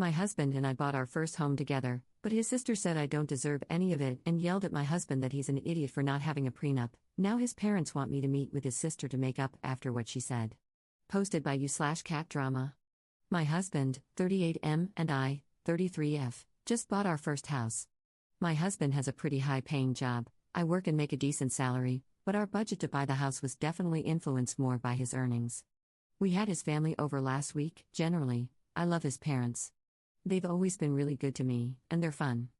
My husband and I bought our first home together, but his sister said I don't deserve any of it and yelled at my husband that he's an idiot for not having a prenup. Now his parents want me to meet with his sister to make up after what she said. Posted by you/cat drama. My husband, 38M, and I, 33F, just bought our first house. My husband has a pretty high-paying job. I work and make a decent salary, but our budget to buy the house was definitely influenced more by his earnings. We had his family over last week. Generally, I love his parents. They've always been really good to me, and they're fun.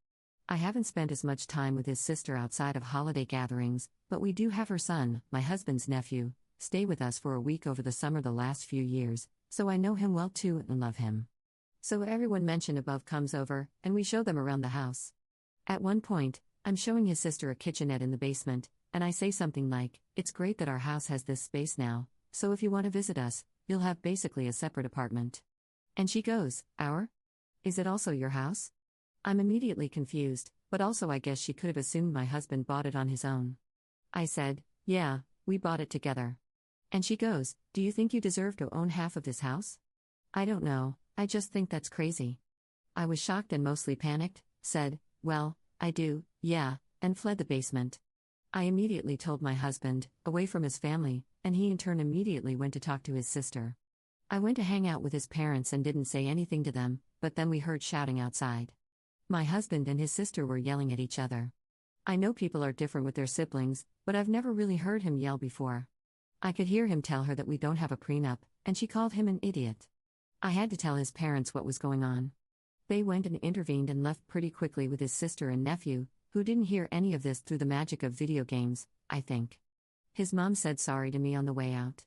I haven't spent as much time with his sister outside of holiday gatherings, but we do have her son, my husband's nephew, stay with us for a week over the summer the last few years, so I know him well too and love him. So everyone mentioned above comes over, and we show them around the house. At one point, I'm showing his sister a kitchenette in the basement, and I say something like, "It's great that our house has this space now, so if you want to visit us, you'll have basically a separate apartment." And she goes, "Our? Is it also your house?" I'm immediately confused, but also I guess she could have assumed my husband bought it on his own. I said, "Yeah, we bought it together." And she goes, "Do you think you deserve to own half of this house?" I don't know, I just think that's crazy. I was shocked and mostly panicked, said, "Well, I do, yeah," and fled the basement. I immediately told my husband, away from his family, and he in turn immediately went to talk to his sister. I went to hang out with his parents and didn't say anything to them, but then we heard shouting outside. My husband and his sister were yelling at each other. I know people are different with their siblings, but I've never really heard him yell before. I could hear him tell her that we don't have a prenup, and she called him an idiot. I had to tell his parents what was going on. They went and intervened and left pretty quickly with his sister and nephew, who didn't hear any of this through the magic of video games, I think. His mom said sorry to me on the way out.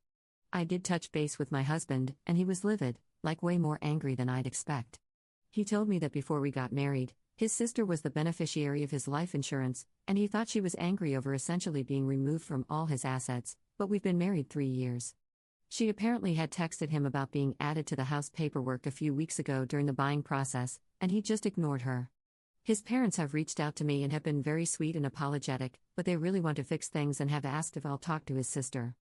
I did touch base with my husband, and he was livid, like way more angry than I'd expect. He told me that before we got married, his sister was the beneficiary of his life insurance, and he thought she was angry over essentially being removed from all his assets, but we've been married 3 years. She apparently had texted him about being added to the house paperwork a few weeks ago during the buying process, and he just ignored her. His parents have reached out to me and have been very sweet and apologetic, but they really want to fix things and have asked if I'll talk to his sister.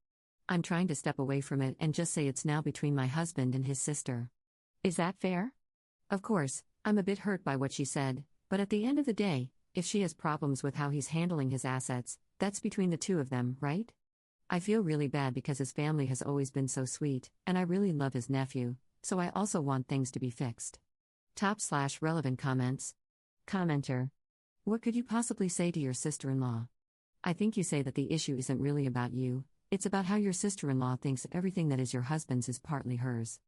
I'm trying to step away from it and just say it's now between my husband and his sister. Is that fair? Of course, I'm a bit hurt by what she said, but at the end of the day, if she has problems with how he's handling his assets, that's between the two of them, right? I feel really bad because his family has always been so sweet, and I really love his nephew, so I also want things to be fixed. Top/relevant comments. Commenter. What could you possibly say to your sister-in-law? I think you say that the issue isn't really about you, it's about how your sister-in-law thinks everything that is your husband's is partly hers.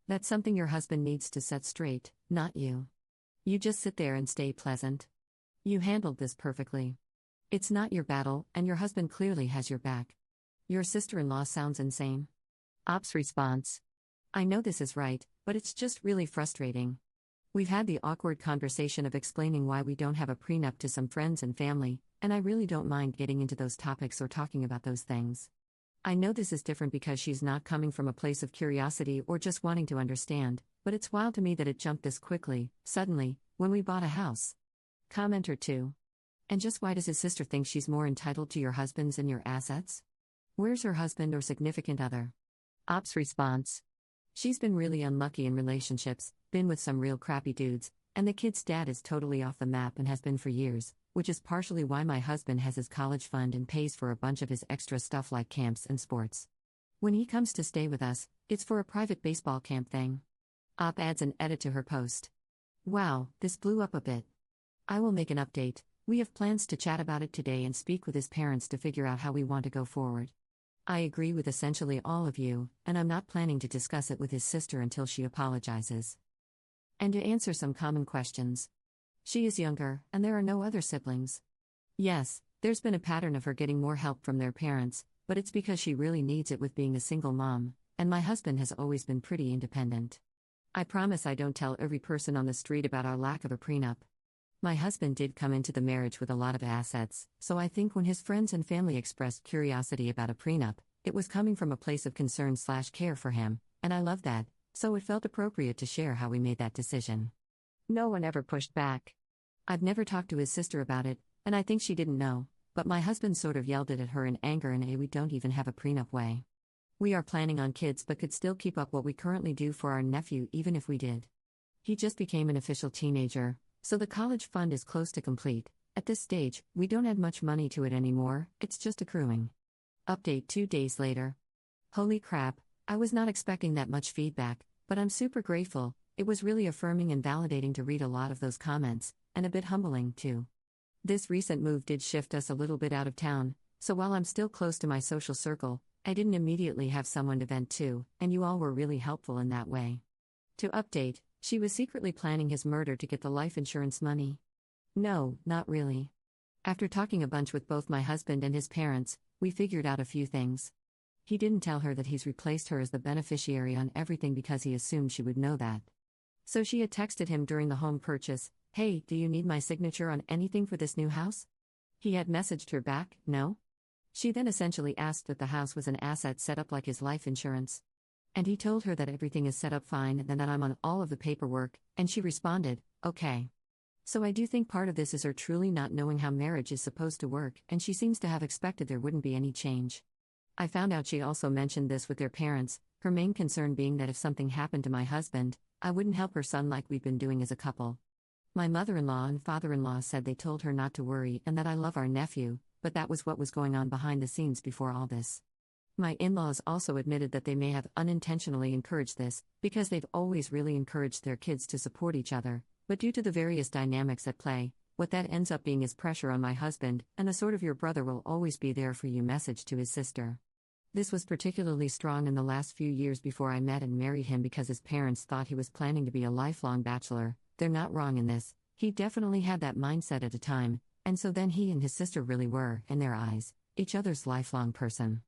That's something your husband needs to set straight, not you. You just sit there and stay pleasant. You handled this perfectly. It's not your battle, and your husband clearly has your back. Your sister-in-law sounds insane. Ops response. I know this is right, but it's just really frustrating. We've had the awkward conversation of explaining why we don't have a prenup to some friends and family, and I really don't mind getting into those topics or talking about those things. I know this is different because she's not coming from a place of curiosity or just wanting to understand, but it's wild to me that it jumped this quickly, suddenly, when we bought a house. Commenter 2. And just why does his sister think she's more entitled to your husband's and your assets? Where's her husband or significant other? Ops response. She's been really unlucky in relationships, been with some real crappy dudes, and the kid's dad is totally off the map and has been for years, which is partially why my husband has his college fund and pays for a bunch of his extra stuff like camps and sports. When he comes to stay with us, it's for a private baseball camp thing. Op adds an edit to her post. Wow, this blew up a bit. I will make an update. We have plans to chat about it today and speak with his parents to figure out how we want to go forward. I agree with essentially all of you, and I'm not planning to discuss it with his sister until she apologizes. And to answer some common questions. She is younger, and there are no other siblings. Yes, there's been a pattern of her getting more help from their parents, but it's because she really needs it with being a single mom, and my husband has always been pretty independent. I promise I don't tell every person on the street about our lack of a prenup. My husband did come into the marriage with a lot of assets, so I think when his friends and family expressed curiosity about a prenup, it was coming from a place of concern/care for him, and I love that, so it felt appropriate to share how we made that decision. No one ever pushed back. I've never talked to his sister about it, and I think she didn't know, but my husband sort of yelled it at her in anger in a "we don't even have a prenup" way. We are planning on kids but could still keep up what we currently do for our nephew even if we did. He just became an official teenager, so the college fund is close to complete. At this stage, we don't add much money to it anymore, it's just accruing. Update 2 days later. Holy crap, I was not expecting that much feedback, but I'm super grateful. It was really affirming and validating to read a lot of those comments, and a bit humbling, too. This recent move did shift us a little bit out of town, so while I'm still close to my social circle, I didn't immediately have someone to vent to, and you all were really helpful in that way. To update, she was secretly planning his murder to get the life insurance money. No, not really. After talking a bunch with both my husband and his parents, we figured out a few things. He didn't tell her that he's replaced her as the beneficiary on everything because he assumed she would know that. So she had texted him during the home purchase, "Hey, do you need my signature on anything for this new house?" He had messaged her back, "No." She then essentially asked that the house was an asset set up like his life insurance. And he told her that everything is set up fine and that I'm on all of the paperwork, and she responded, "Okay." So I do think part of this is her truly not knowing how marriage is supposed to work, and she seems to have expected there wouldn't be any change. I found out she also mentioned this with their parents, her main concern being that if something happened to my husband, I wouldn't help her son like we've been doing as a couple. My mother-in-law and father-in-law said they told her not to worry and that I love our nephew, but that was what was going on behind the scenes before all this. My in-laws also admitted that they may have unintentionally encouraged this, because they've always really encouraged their kids to support each other, but due to the various dynamics at play, what that ends up being is pressure on my husband, and a sort of "your brother will always be there for you" message to his sister. This was particularly strong in the last few years before I met and married him because his parents thought he was planning to be a lifelong bachelor. They're not wrong in this, he definitely had that mindset at a time, and so then he and his sister really were, in their eyes, each other's lifelong person.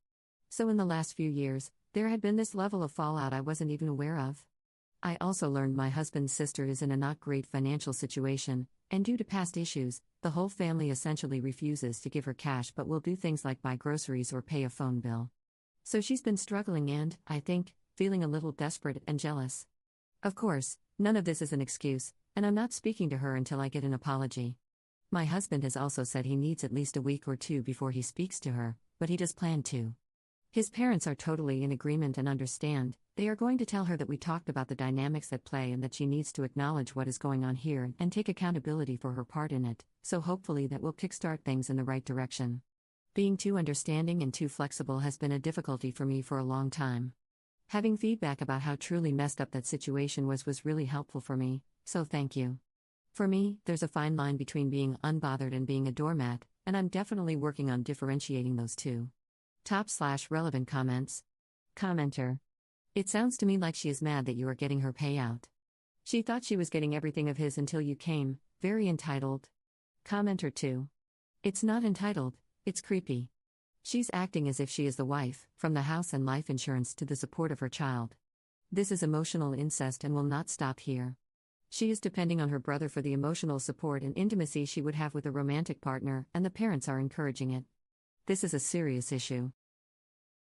So in the last few years, there had been this level of fallout I wasn't even aware of. I also learned my husband's sister is in a not great financial situation, and due to past issues, the whole family essentially refuses to give her cash but will do things like buy groceries or pay a phone bill. So she's been struggling and, I think, feeling a little desperate and jealous. Of course, none of this is an excuse, and I'm not speaking to her until I get an apology. My husband has also said he needs at least a week or two before he speaks to her, but he does plan to. His parents are totally in agreement and understand. They are going to tell her that we talked about the dynamics at play and that she needs to acknowledge what is going on here and take accountability for her part in it, so hopefully that will kickstart things in the right direction. Being too understanding and too flexible has been a difficulty for me for a long time. Having feedback about how truly messed up that situation was really helpful for me, so thank you. For me, there's a fine line between being unbothered and being a doormat, and I'm definitely working on differentiating those two. Top/relevant comments. Commenter. It sounds to me like she is mad that you are getting her payout. She thought she was getting everything of his until you came, very entitled. Commenter 2. It's not entitled, it's creepy. She's acting as if she is the wife, from the house and life insurance to the support of her child. This is emotional incest and will not stop here. She is depending on her brother for the emotional support and intimacy she would have with a romantic partner, and the parents are encouraging it. This is a serious issue.